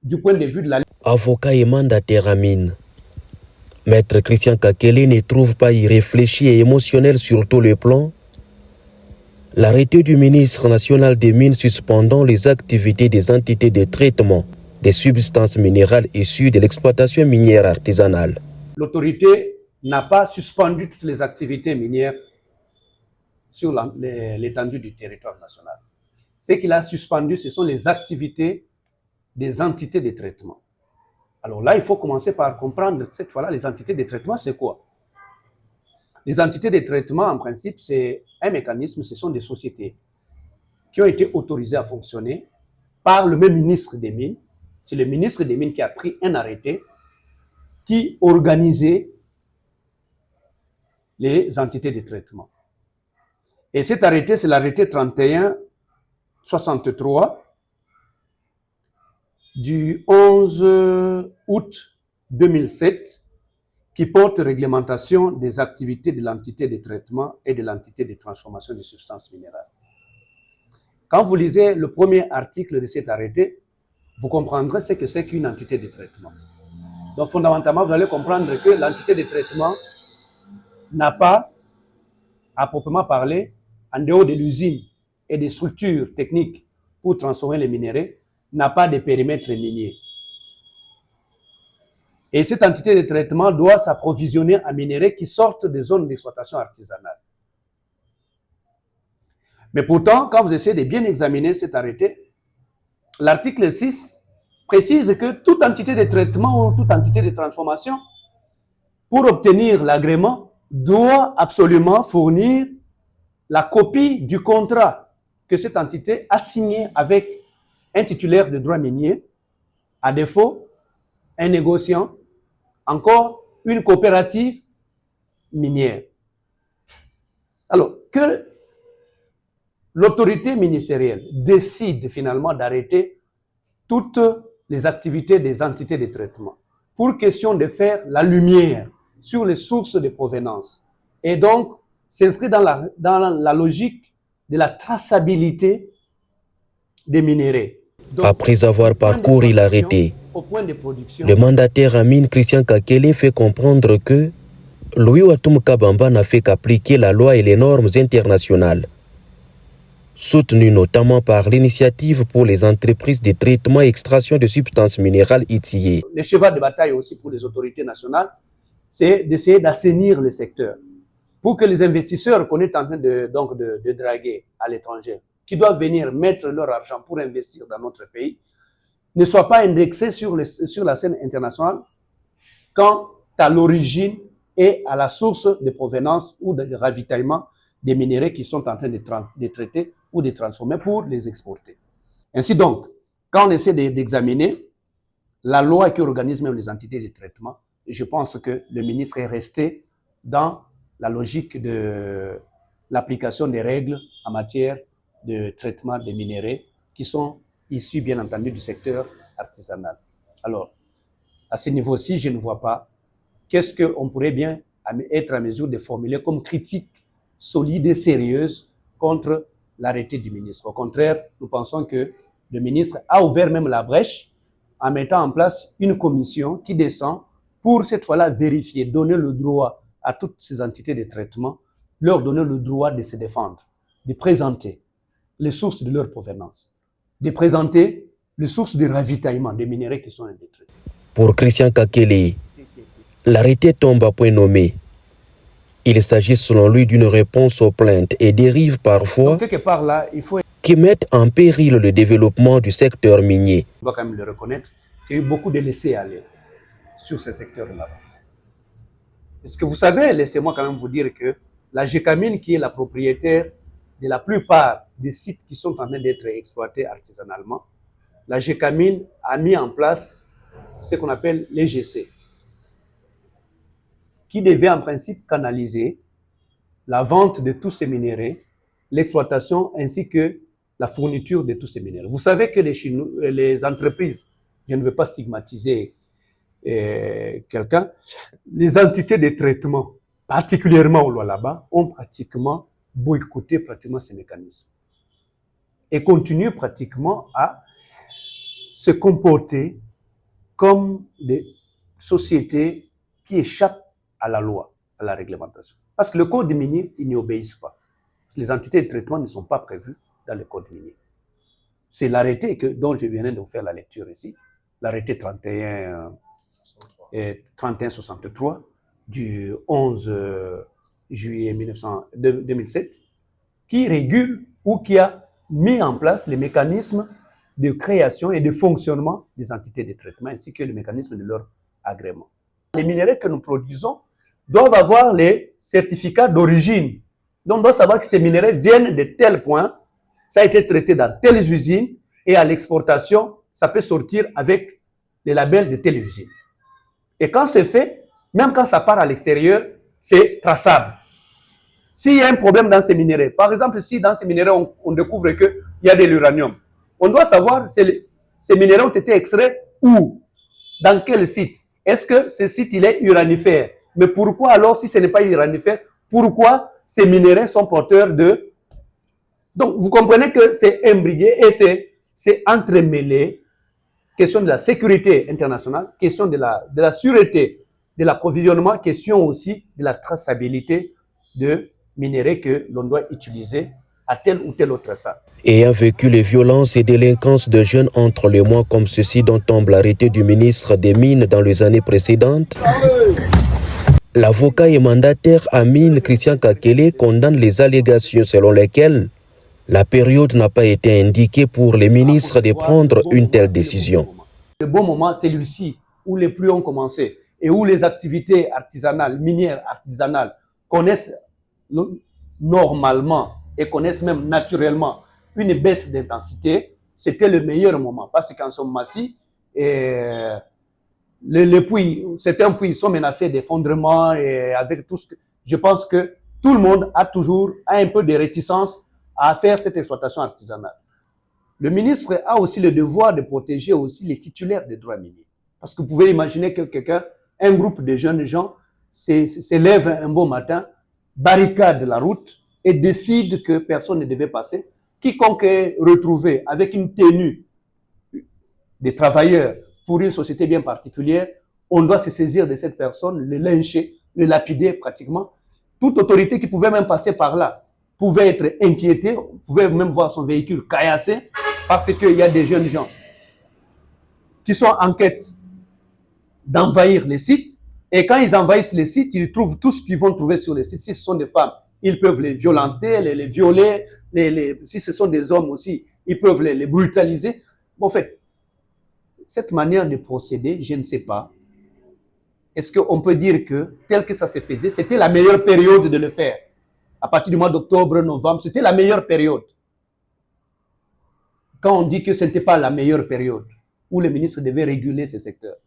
du point de vue de la... Avocat et mandataire à mine, Maître Christian Kakele ne trouve pas irréfléchi et émotionnel sur tous les plans l'arrêté du ministre national des Mines suspendant les activités des entités de traitement des substances minérales issues de l'exploitation minière artisanale. L'autorité n'a pas suspendu toutes les activités minières sur l'étendue du territoire national. Ce qu'il a suspendu, ce sont les activités des entités de traitement. Alors là, il faut commencer par comprendre, cette fois-là, les entités de traitement, c'est quoi? Les entités de traitement, en principe, c'est un mécanisme, ce sont des sociétés qui ont été autorisées à fonctionner par le même ministre des Mines. C'est le ministre des Mines qui a pris un arrêté qui organisait les entités de traitement. Et cet arrêté, c'est l'arrêté 3163 du 11 août 2007 qui porte réglementation des activités de l'entité de traitement et de l'entité de transformation des substances minérales. Quand vous lisez le premier article de cet arrêté, vous comprendrez ce que c'est qu'une entité de traitement. Donc fondamentalement, vous allez comprendre que l'entité de traitement n'a pas, à proprement parler, en dehors de l'usine et des structures techniques pour transformer les minéraux, n'a pas de périmètre minier. Et cette entité de traitement doit s'approvisionner en minéraux qui sortent des zones d'exploitation artisanale. Mais pourtant, quand vous essayez de bien examiner cet arrêté, l'article 6 précise que toute entité de traitement ou toute entité de transformation, pour obtenir l'agrément, doit absolument fournir la copie du contrat que cette entité a signé avec un titulaire de droit minier, à défaut, un négociant, encore une coopérative minière. Alors, que l'autorité ministérielle décide finalement d'arrêter toutes les activités des entités de traitement pour question de faire la lumière sur les sources de provenance et donc s'inscrit dans la logique de la traçabilité des minéraux. Donc, après avoir parcouru l'arrêté, le mandataire à mine Christian Kakele fait comprendre que Louis Ouatoum Kabamba n'a fait qu'appliquer la loi et les normes internationales, soutenues notamment par l'initiative pour les entreprises de traitement et extraction de substances minérales ITIE. Le cheval de bataille aussi pour les autorités nationales, c'est d'essayer d'assainir le secteur pour que les investisseurs qu'on est en train de draguer à l'étranger, qui doivent venir mettre leur argent pour investir dans notre pays, ne soient pas indexés sur la scène internationale quant à l'origine et à la source de provenance ou de ravitaillement des minéraux qui sont en train de traiter ou de transformer pour les exporter. Ainsi donc, quand on essaie d'examiner la loi qui organise même les entités de traitement, je pense que le ministre est resté dans la logique de l'application des règles en matière de traitement des minéraux qui sont issus, bien entendu, du secteur artisanal. Alors, à ce niveau-ci, je ne vois pas qu'est-ce qu'on pourrait bien être en mesure de formuler comme critique solide et sérieuse contre l'arrêté du ministre. Au contraire, nous pensons que le ministre a ouvert même la brèche en mettant en place une commission qui descend pour cette fois-là vérifier, donner le droit à toutes ces entités de traitement, leur donner le droit de se défendre, de présenter les sources de leur provenance, de présenter les sources de ravitaillement des minéraux qui sont détruits. Pour Christian Kakele, l'arrêté tombe à point nommé. Il s'agit selon lui d'une réponse aux plaintes et dérive parfois donc, quelque part là, il faut qui mettent en péril le développement du secteur minier. On doit quand même le reconnaître qu'il y a eu beaucoup de laisser-aller sur ce secteur-là. Est-ce que vous savez, laissez-moi quand même vous dire que la Gécamine, qui est la propriétaire de la plupart des sites qui sont en train d'être exploités artisanalement, la Gécamine a mis en place ce qu'on appelle l'EGC, qui devait en principe canaliser la vente de tous ces minéraux, l'exploitation ainsi que la fourniture de tous ces minéraux. Vous savez que les entreprises, je ne veux pas stigmatiser quelqu'un, les entités de traitement, particulièrement au Lualaba, ont pratiquement boycotté ces mécanismes et continuent pratiquement à se comporter comme des sociétés qui échappent à la loi, à la réglementation. Parce que le code minier, ils n'y obéissent pas. Les entités de traitement ne sont pas prévues dans le code minier. C'est l'arrêté dont je venais de vous faire la lecture ici, l'arrêté 3163 du 11 juillet 2007, qui régule ou qui a mis en place les mécanismes de création et de fonctionnement des entités de traitement, ainsi que le mécanisme de leur agrément. Les minerais que nous produisons doivent avoir les certificats d'origine. Donc, on doit savoir que ces minerais viennent de tel point, ça a été traité dans telle usine, et à l'exportation, ça peut sortir avec les labels de telle usine. Et quand c'est fait, même quand ça part à l'extérieur, c'est traçable. S'il y a un problème dans ces minerais, par exemple, si dans ces minerais, on découvre qu'il y a de l'uranium, on doit savoir ces minerais ont été extraits où, dans quel site. Est-ce que ce site, il est uranifère? Mais pourquoi alors, si ce n'est pas uranifère, pourquoi ces minerais sont porteurs de... Donc, vous comprenez que c'est imbriqué et c'est entremêlé. Question de la sécurité internationale, question de la sûreté, de l'approvisionnement, question aussi de la traçabilité de minerais que l'on doit utiliser à telle ou telle autre fin. Ayant vécu les violences et délinquances de jeunes entre les mois comme ceci dont tombe l'arrêté du ministre des Mines dans les années précédentes, l'avocat et mandataire Amine Christian Kakele condamne les allégations selon lesquelles la période n'a pas été indiquée pour les ministres de prendre une telle décision. Le bon moment, c'est celui-ci, où les pluies ont commencé et où les activités artisanales, minières artisanales, connaissent normalement et connaissent même naturellement une baisse d'intensité. C'était le meilleur moment parce qu'en ce moment-ci, les puits, certains puits sont menacés d'effondrement et avec tout ce que... Je pense que tout le monde a un peu de réticence à faire cette exploitation artisanale. Le ministre a aussi le devoir de protéger aussi les titulaires des droits miniers. Parce que vous pouvez imaginer que un groupe de jeunes gens s'élève un beau matin, barricade la route et décide que personne ne devait passer. Quiconque est retrouvé avec une tenue des travailleurs pour une société bien particulière, on doit se saisir de cette personne, le lyncher, le lapider pratiquement. Toute autorité qui pouvait même passer par là pouvait être inquiétée, pouvait même voir son véhicule caillassé parce qu'il y a des jeunes gens qui sont en quête d'envahir les sites. Et quand ils envahissent les sites, ils trouvent tout ce qu'ils vont trouver sur les sites. Si ce sont des femmes, ils peuvent les violenter, les violer. Si ce sont des hommes aussi, ils peuvent les brutaliser. Bon, en fait, cette manière de procéder, je ne sais pas. Est-ce qu'on peut dire que, tel que ça se faisait, c'était la meilleure période de le faire? À partir du mois d'octobre, novembre, c'était la meilleure période. Quand on dit que ce n'était pas la meilleure période, où le ministre devait réguler ce secteur,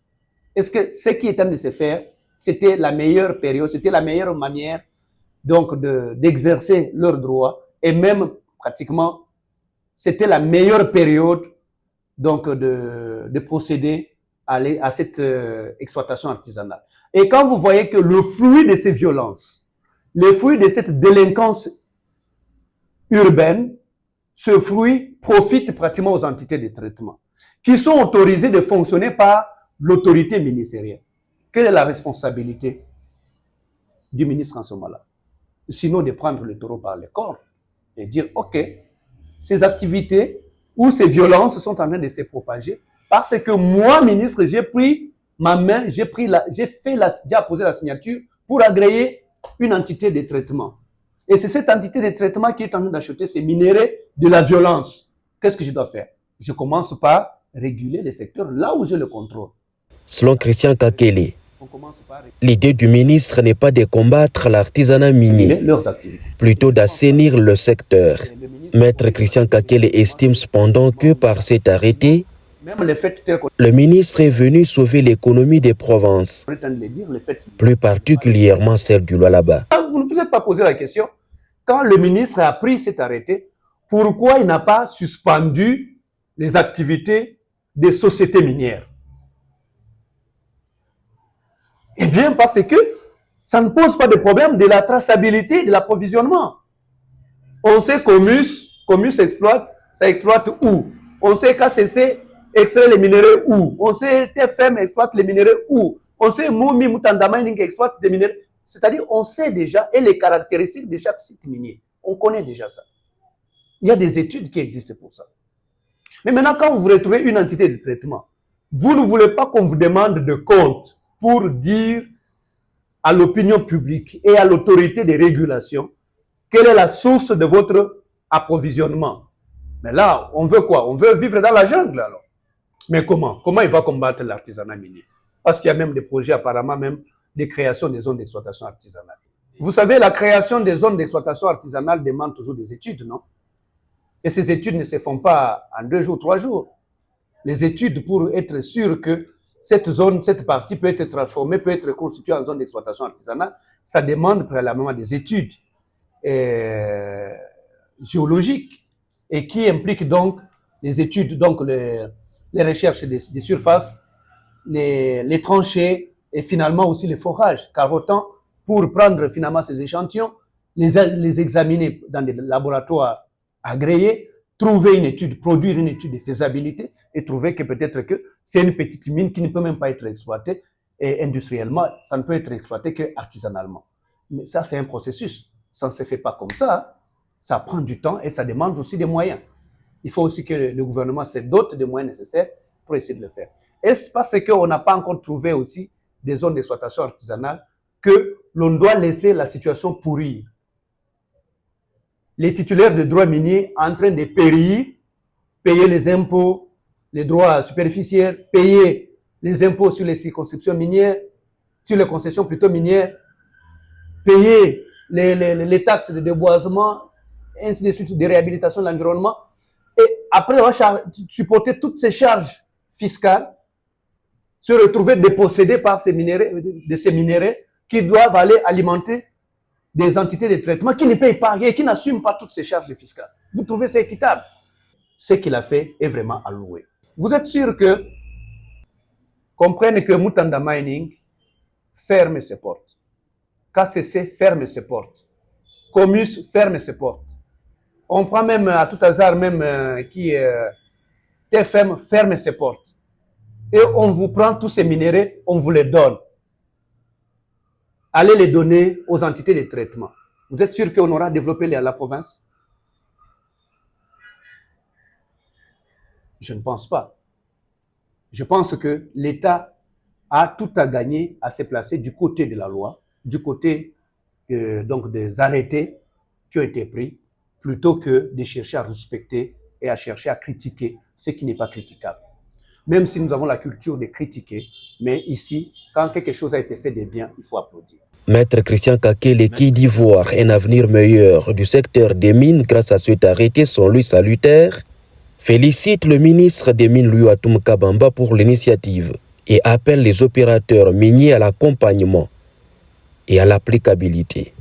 est-ce que ce qui est en train de se faire, c'était la meilleure période, c'était la meilleure manière donc d'exercer leurs droits et même pratiquement, c'était la meilleure période donc de procéder à cette exploitation artisanale. Et quand vous voyez que le fruit de ces violences, le fruit de cette délinquance urbaine, ce fruit profite pratiquement aux entités de traitement qui sont autorisées de fonctionner par l'autorité ministérielle. Quelle est la responsabilité du ministre en ce moment-là? Sinon de prendre le taureau par les cornes et dire, OK, ces activités ou ces violences sont en train de se propager parce que moi, ministre, j'ai pris ma main, j'ai apposé la signature pour agréer une entité de traitement. Et c'est cette entité de traitement qui est en train d'acheter ces minerais de la violence. Qu'est-ce que je dois faire? Je commence par réguler les secteurs là où j'ai le contrôle. Selon Christian Kakele, l'idée du ministre n'est pas de combattre l'artisanat minier, plutôt d'assainir le secteur. Maître Christian Kakele estime cependant que par cet arrêté, le ministre est venu sauver l'économie des provinces, plus particulièrement celle du Lualaba. Vous ne vous êtes pas posé la question, quand le ministre a pris cet arrêté, pourquoi il n'a pas suspendu les activités des sociétés minières? Eh bien, parce que ça ne pose pas de problème de la traçabilité de l'approvisionnement. On sait qu'Omus exploite, ça exploite où? On sait qu'ACC extrait les minéraux où. On sait TFM exploite les minéraux où. On sait Moumi Mutanda Mining exploite des minéraux. C'est-à-dire, on sait déjà, et les caractéristiques de chaque site minier. On connaît déjà ça. Il y a des études qui existent pour ça. Mais maintenant, quand vous retrouvez une entité de traitement, vous ne voulez pas qu'on vous demande de compte pour dire à l'opinion publique et à l'autorité de régulation quelle est la source de votre approvisionnement. Mais là, on veut quoi? On veut vivre dans la jungle alors. Mais comment? Comment il va combattre l'artisanat minier? Parce qu'il y a même des projets apparemment même de création des zones d'exploitation artisanale. Vous savez, la création des zones d'exploitation artisanale demande toujours des études, non? Et ces études ne se font pas en 2 jours, 3 jours. Les études pour être sûr que cette zone, cette partie peut être transformée, peut être constituée en zone d'exploitation artisanale, ça demande préalablement des études géologiques et qui impliquent donc les études, donc les recherches des surfaces, les tranchées et finalement aussi les forages. Car autant pour prendre finalement ces échantillons, les examiner dans des laboratoires agréés, trouver une étude, produire une étude de faisabilité et trouver que peut-être que c'est une petite mine qui ne peut même pas être exploitée et industriellement, ça ne peut être exploité qu'artisanalement. Mais ça, c'est un processus. Ça ne se fait pas comme ça. Ça prend du temps et ça demande aussi des moyens. Il faut aussi que le gouvernement se dote des moyens nécessaires pour essayer de le faire. Est-ce parce qu'on n'a pas encore trouvé aussi des zones d'exploitation artisanale que l'on doit laisser la situation pourrir? Les titulaires de droits miniers en train de périr, payer les impôts, les droits superficiels, payer les impôts sur les circonscriptions minières, sur les concessions plutôt minières, payer les taxes de déboisement, ainsi de suite, de réhabilitation de l'environnement. Et après, on va supporter toutes ces charges fiscales, se retrouver dépossédés par ces minéraux qui doivent aller alimenter des entités de traitement qui ne payent pas et qui n'assument pas toutes ces charges fiscales. Vous trouvez ça équitable? Ce qu'il a fait est vraiment à louer. Vous êtes sûr que, comprenez que Mutanda Mining ferme ses portes. KCC ferme ses portes. Comus ferme ses portes. On prend même à tout hasard même qui TFM ferme ses portes. Et on vous prend tous ces minéraux, on vous les donne. Allez les donner aux entités de traitement. Vous êtes sûr qu'on aura développé la province? Je ne pense pas. Je pense que l'État a tout à gagner à se placer du côté de la loi, du côté donc des arrêtés qui ont été pris, plutôt que de chercher à respecter et à chercher à critiquer ce qui n'est pas critiquable. Même si nous avons la culture de critiquer, mais ici, quand quelque chose a été fait de bien, il faut applaudir. Maître Christian Kakele, qui dit voir un avenir meilleur du secteur des mines grâce à cet arrêté, sont lui salutaires, félicite le ministre des Mines Louis Watoum Kabamba pour l'initiative et appelle les opérateurs miniers à l'accompagnement et à l'applicabilité.